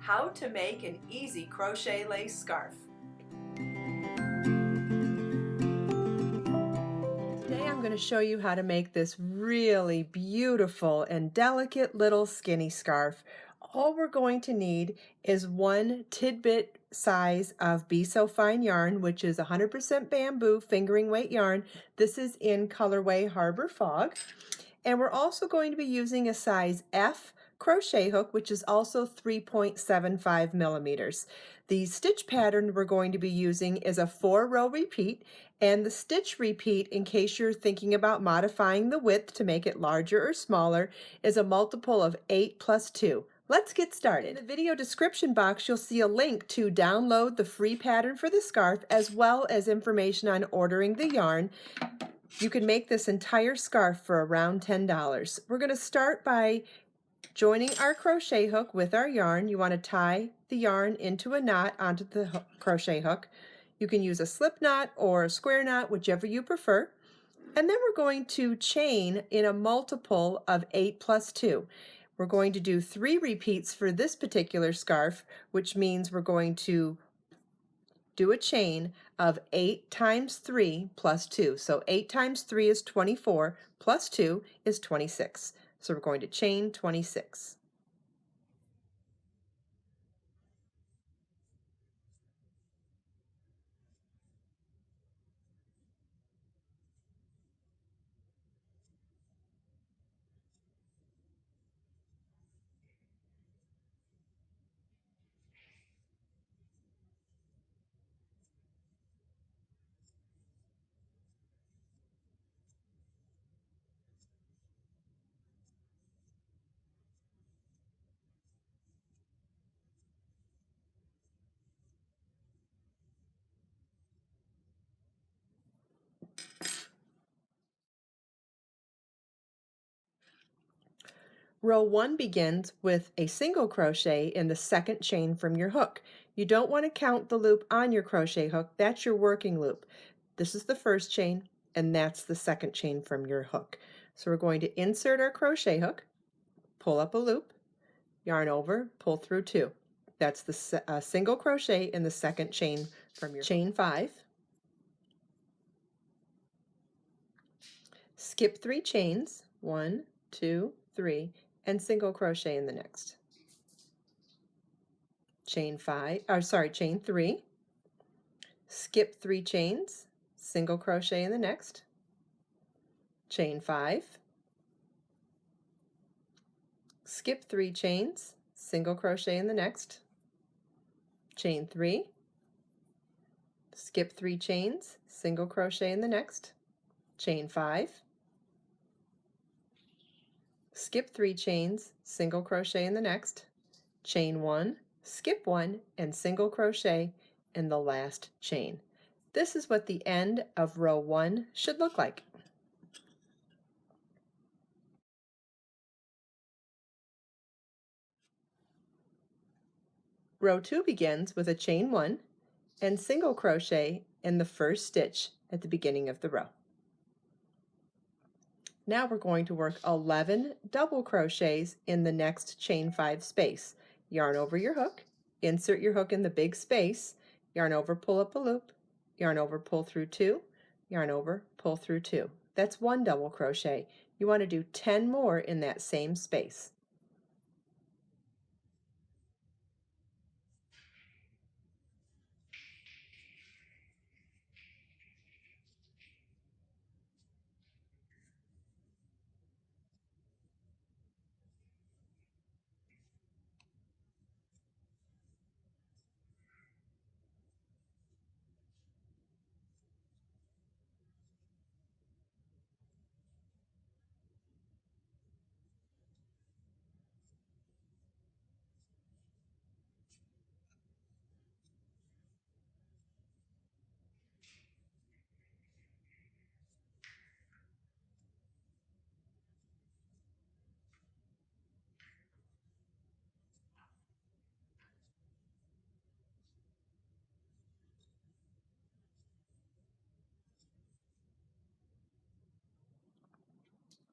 How to make an easy crochet lace scarf. Today I'm going to show you how to make this really beautiful and delicate little skinny scarf. All we're going to need is one tidbit size of Be So Fine yarn, which is 100% bamboo fingering weight yarn. This is in colorway Harbor Fog. And we're also going to be using a size F crochet hook, which is also 3.75 millimeters. The stitch pattern we're going to be using is a 4-row repeat, and the stitch repeat, in case you're thinking about modifying the width to make it larger or smaller, is a multiple of 8 plus 2. Let's get started. In the video description box, you'll see a link to download the free pattern for the scarf, as well as information on ordering the yarn. You can make this entire scarf for around $10. We're going to start by joining our crochet hook with our yarn. You want to tie the yarn into a knot onto the crochet hook. You can use a slip knot or a square knot, whichever you prefer. And then we're going to chain in a multiple of 8 plus 2. We're going to do 3 repeats for this particular scarf, which means we're going to do a chain of 8 times 3 plus 2. So 8 times 3 is 24, plus 2 is 26. So we're going to chain 26. Row 1 begins with a single crochet in the second chain from your hook. You don't want to count the loop on your crochet hook. That's your working loop. This is the first chain, and that's the second chain from your hook. So we're going to insert our crochet hook, pull up a loop, yarn over, pull through 2. That's the single crochet in the second chain from your chain 5. Skip 3 chains, 1, 2, 3, and single crochet in the next. Chain 3. Skip 3 chains, single crochet in the next. Chain 5. Skip 3 chains, single crochet in the next. Chain 3. Skip 3 chains, single crochet in the next. Chain 5. Skip 3 chains, single crochet in the next. Chain 1, skip 1, and single crochet in the last chain. This is what the end of row 1 should look like. Row 2 begins with a chain 1 and single crochet in the first stitch at the beginning of the row. Now we're going to work 11 double crochets in the next chain 5 space. Yarn over your hook, insert your hook in the big space, yarn over, pull up a loop, yarn over, pull through 2, yarn over, pull through 2. That's 1 double crochet. You want to do 10 more in that same space.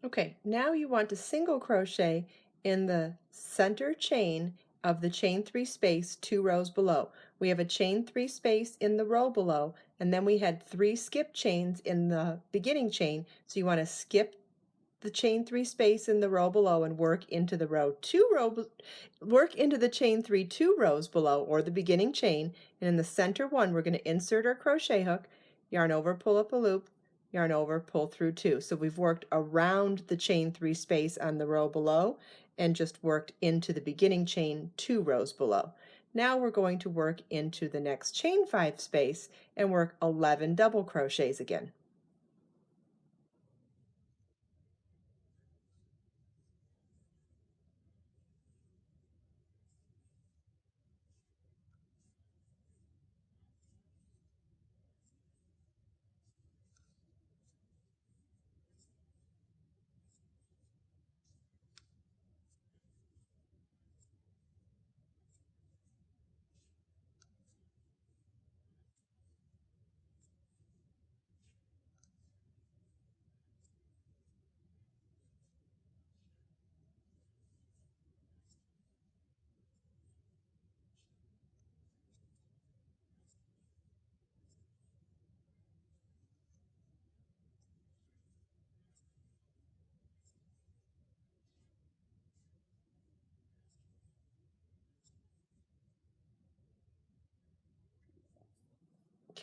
Okay, now you want to single crochet in the center chain of the chain 3 space 2 rows below. We have a chain 3 space in the row below, and then we had 3 skip chains in the beginning chain, so you want to skip the chain 3 space in the row below and work into the work into the chain 3 2 rows below, or the beginning chain, and in the center one we're going to insert our crochet hook, yarn over, pull up a loop, yarn over, pull through 2. So we've worked around the chain 3 space on the row below and just worked into the beginning chain 2 rows below. Now we're going to work into the next chain 5 space and work 11 double crochets again.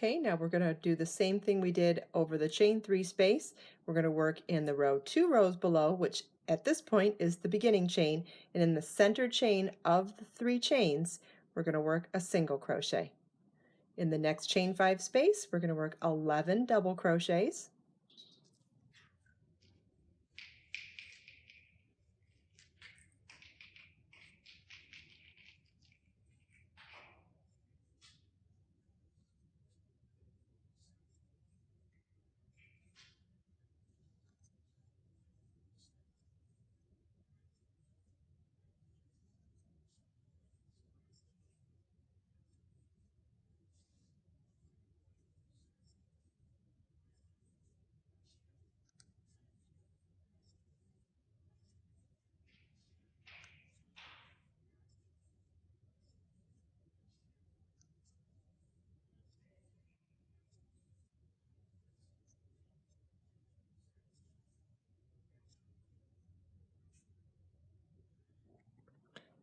Okay, now we're going to do the same thing we did over the chain 3 space. We're going to work in the row 2 rows below, which at this point is the beginning chain, and in the center chain of the 3 chains, we're going to work a single crochet. In the next chain 5 space, we're going to work 11 double crochets.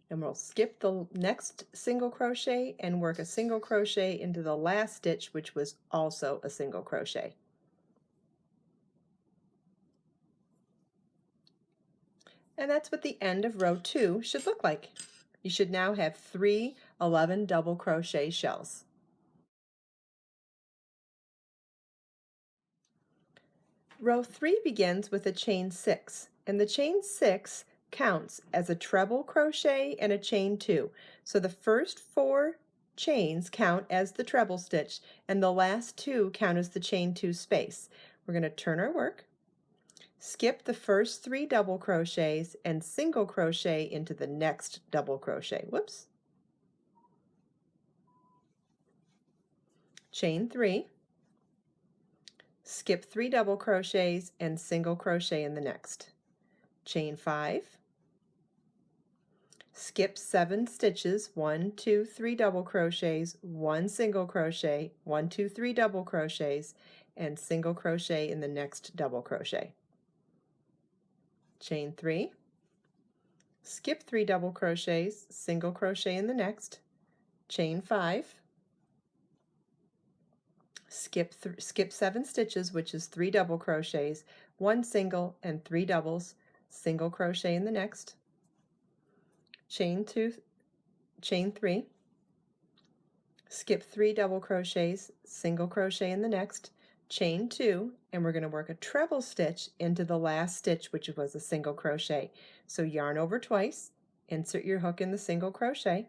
And we'll skip the next single crochet and work a single crochet into the last stitch, which was also a single crochet. And that's what the end of row 2 should look like. You should now have 3 11 double crochet shells. Row 3 begins with a chain 6, and the chain 6 counts as a treble crochet and a chain 2. So the first 4 chains count as the treble stitch, and the last 2 count as the chain 2 space. We're going to turn our work, skip the first 3 double crochets, and single crochet into the next double crochet. Whoops. Chain 3, skip 3 double crochets and single crochet in the next. Chain 5, skip 7 stitches, 1 2 3 double crochets, 1 single crochet, 1 2 3 double crochets, and single crochet in the next double crochet. Chain 3, skip 3 double crochets, single crochet in the next. Chain 5, skip 7 stitches, which is 3 double crochets, 1 single and 3 doubles, single crochet in the next. Chain 3, skip 3 double crochets, single crochet in the next, chain 2, and we're going to work a treble stitch into the last stitch, which was a single crochet. So yarn over twice, insert your hook in the single crochet,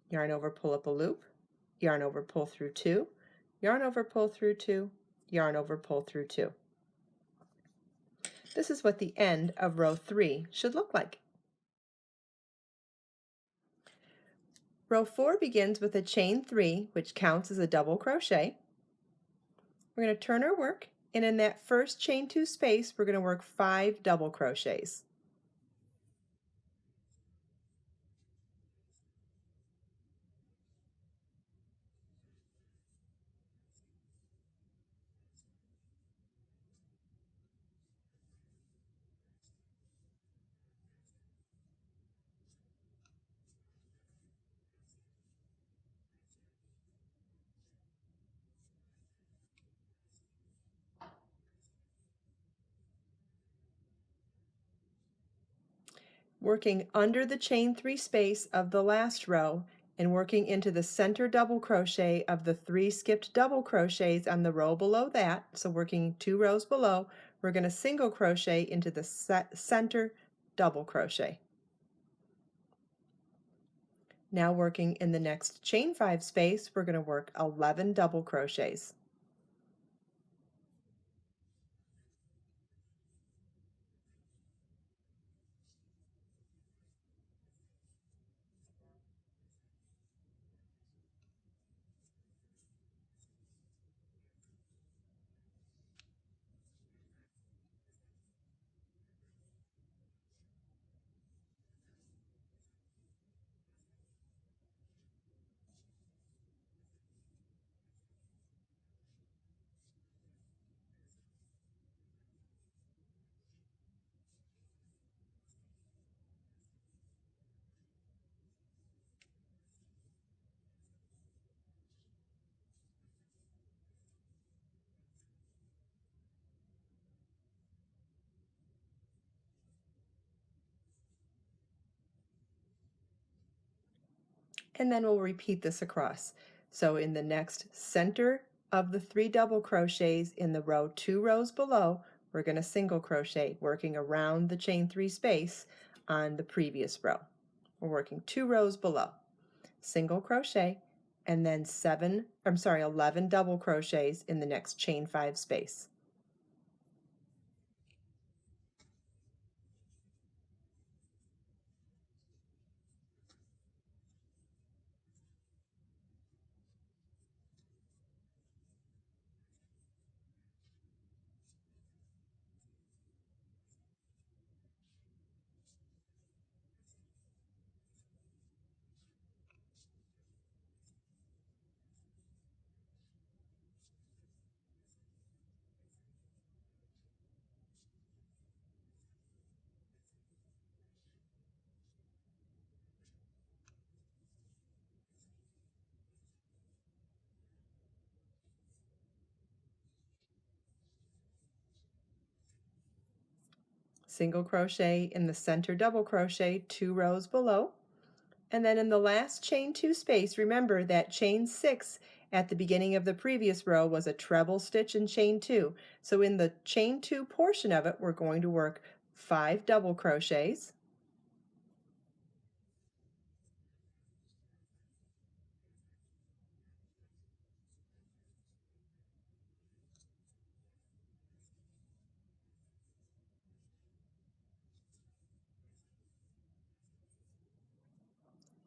yarn over, pull up a loop, yarn over, pull through 2, yarn over, pull through 2, yarn over, pull through 2. This is what the end of row 3 should look like. Row 4 begins with a chain 3, which counts as a double crochet. We're going to turn our work, and in that first chain 2 space, we're going to work 5 double crochets. working under the chain 3 space of the last row and working into the center double crochet of the 3 skipped double crochets on the row below that. So working 2 rows below, we're going to single crochet into the center double crochet. Now working in the next chain 5 space, we're going to work 11 double crochets. And then we'll repeat this across. So in the next center of the 3 double crochets in the row 2 rows below, we're going to single crochet, working around the chain 3 space on the previous row. We're working 2 rows below. Single crochet, and then 11 double crochets in the next chain 5 space. Single crochet in the center double crochet 2 rows below, and then in the last chain 2 space, remember that chain 6 at the beginning of the previous row was a treble stitch in chain 2. So in the chain 2 portion of it, we're going to work 5 double crochets,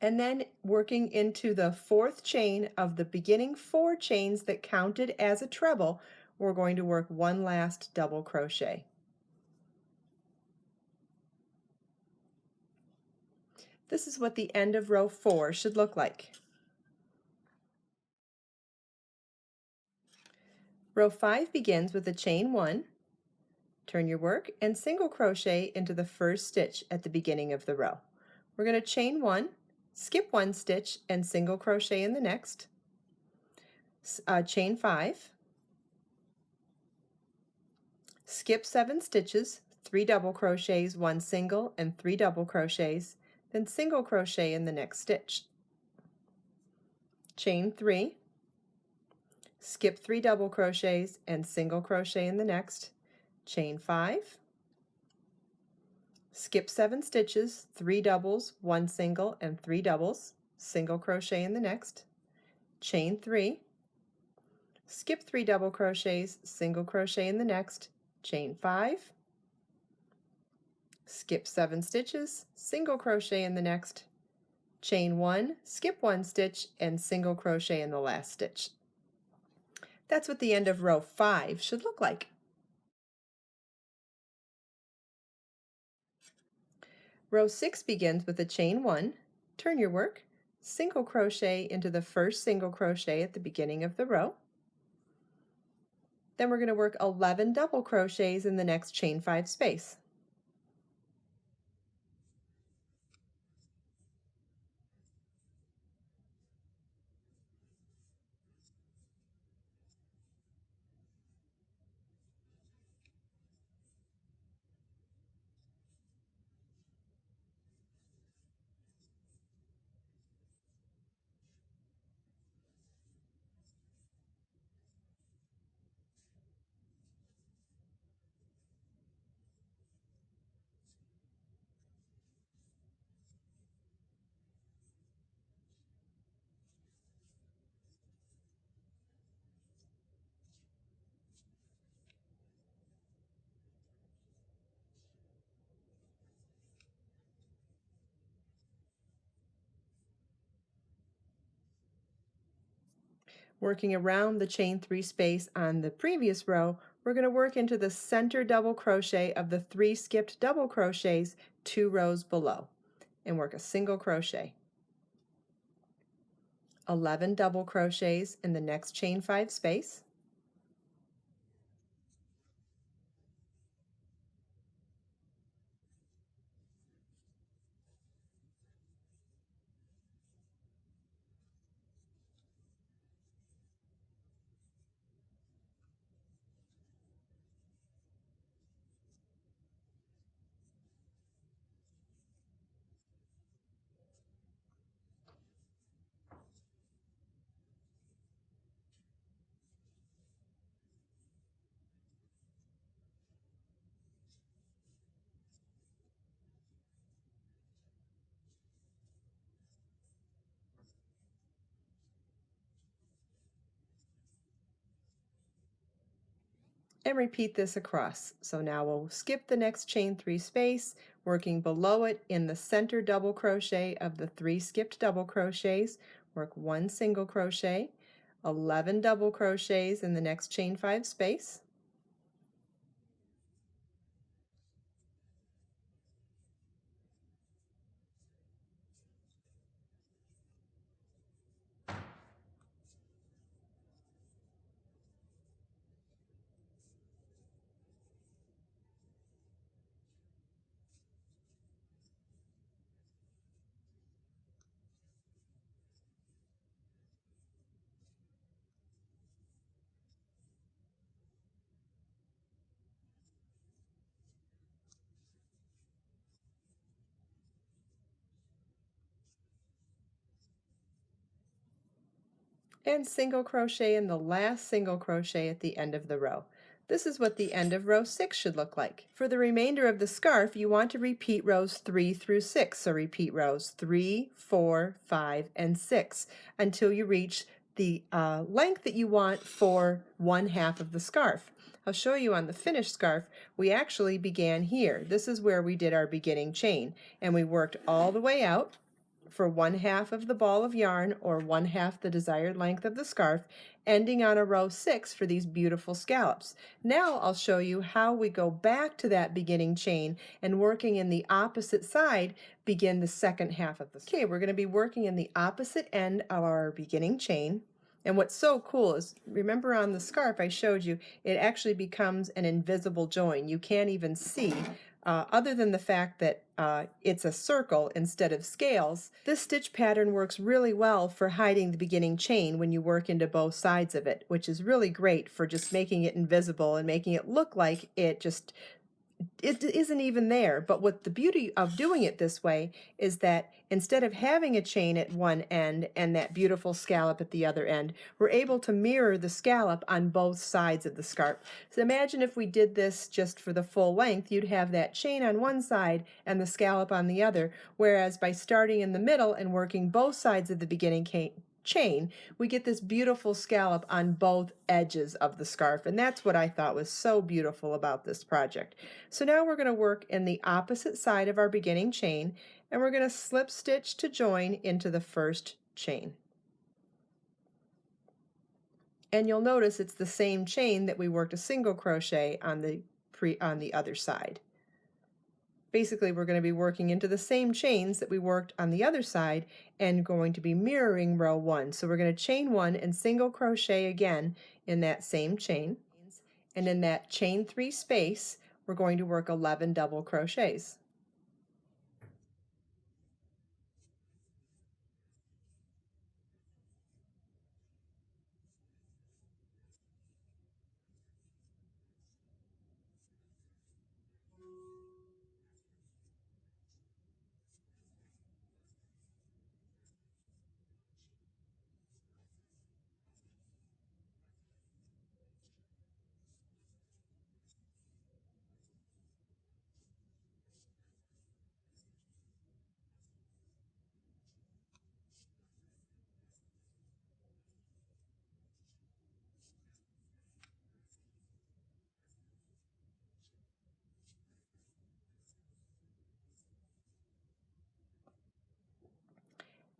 and then working into the 4th chain of the beginning 4 chains that counted as a treble, we're going to work 1 last double crochet. This is what the end of row 4 should look like. Row 5 begins with a chain 1, turn your work, and single crochet into the first stitch at the beginning of the row. We're going to chain 1, skip 1 stitch, and single crochet in the next. Chain 5, skip 7 stitches, 3 double crochets, 1 single, and 3 double crochets, then single crochet in the next stitch. Chain 3, skip 3 double crochets, and single crochet in the next. Chain 5, skip 7 stitches, 3 doubles, 1 single, and 3 doubles, single crochet in the next. Chain 3, skip 3 double crochets, single crochet in the next. Chain 5, skip 7 stitches, single crochet in the next. Chain 1, skip 1 stitch, and single crochet in the last stitch. That's what the end of row 5 should look like. Row 6 begins with a chain 1, turn your work, single crochet into the first single crochet at the beginning of the row. Then we're going to work 11 double crochets in the next chain 5 space. Working around the chain 3 space on the previous row, we're going to work into the center double crochet of the 3 skipped double crochets 2 rows below and work a single crochet. 11 double crochets in the next chain 5 space. And repeat this across. So now we'll skip the next chain 3 space, working below it in the center double crochet of the 3 skipped double crochets, work 1 single crochet, 11 double crochets in the next chain 5 space. And single crochet in the last single crochet at the end of the row. This is what the end of row 6 should look like. For the remainder of the scarf, you want to repeat rows 3 through 6. So repeat rows 3, 4, 5, and 6 until you reach the length that you want for 1/2 of the scarf. I'll show you on the finished scarf, we actually began here. This is where we did our beginning chain, and we worked all the way out for 1/2 of the ball of yarn, or 1/2 the desired length of the scarf, ending on a row 6 for these beautiful scallops. Now I'll show you how we go back to that beginning chain and, working in the opposite side, begin the second half of the scarf. Okay, we're going to be working in the opposite end of our beginning chain. And what's so cool is, remember on the scarf I showed you, it actually becomes an invisible join. You can't even see, other than the fact that it's a circle instead of scales. This stitch pattern works really well for hiding the beginning chain when you work into both sides of it, which is really great for just making it invisible and making it look like it isn't even there. But what the beauty of doing it this way is that instead of having a chain at one end and that beautiful scallop at the other end, we're able to mirror the scallop on both sides of the scarf. So imagine if we did this just for the full length, you'd have that chain on one side and the scallop on the other, whereas by starting in the middle and working both sides of the beginning chain, we get this beautiful scallop on both edges of the scarf, and that's what I thought was so beautiful about this project. So now we're going to work in the opposite side of our beginning chain, and we're going to slip stitch to join into the first chain. And you'll notice it's the same chain that we worked a single crochet on the other side. Basically, we're going to be working into the same chains that we worked on the other side and going to be mirroring row 1. So we're going to chain 1 and single crochet again in that same chain. And in that chain 3 space, we're going to work 11 double crochets.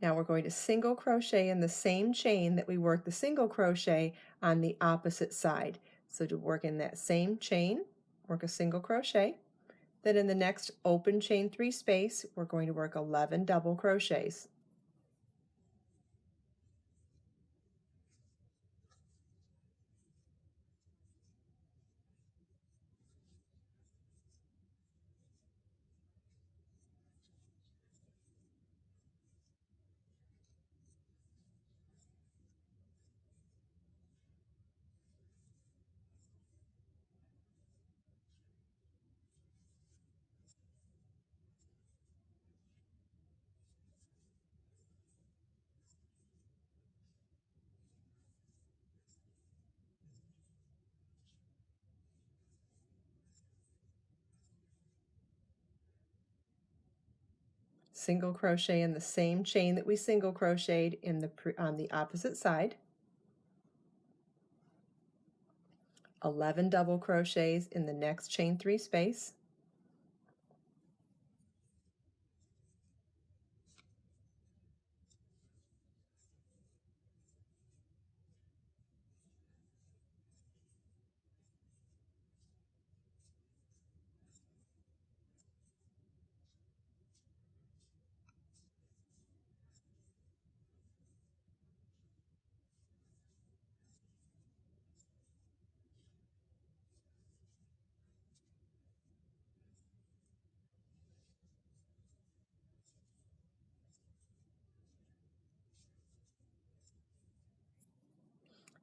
Now we're going to single crochet in the same chain that we worked the single crochet on the opposite side. So to work in that same chain, work a single crochet. Then in the next open chain 3 space, we're going to work 11 double crochets. Single crochet in the same chain that we single crocheted in on the opposite side. 11 double crochets in the next chain 3 space.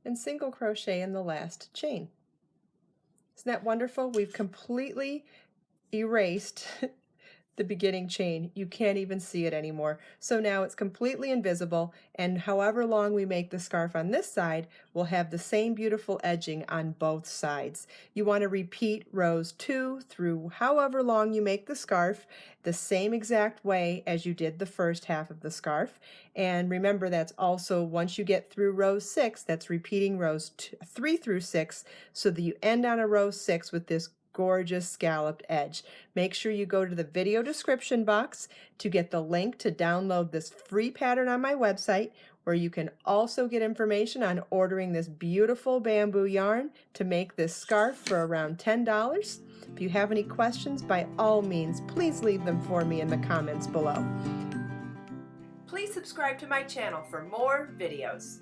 And single crochet in the last chain. Isn't that wonderful? We've completely erased the beginning chain. You can't even see it anymore. So now it's completely invisible, and however long we make the scarf on this side, we'll have the same beautiful edging on both sides. You want to repeat rows 2 through however long you make the scarf the same exact way as you did the first half of the scarf. And remember, that's also once you get through row 6, that's repeating rows 3 through 6, so that you end on a row 6 with this gorgeous scalloped edge. Make sure you go to the video description box to get the link to download this free pattern on my website, where you can also get information on ordering this beautiful bamboo yarn to make this scarf for around $10. If you have any questions, by all means, please leave them for me in the comments below. Please subscribe to my channel for more videos.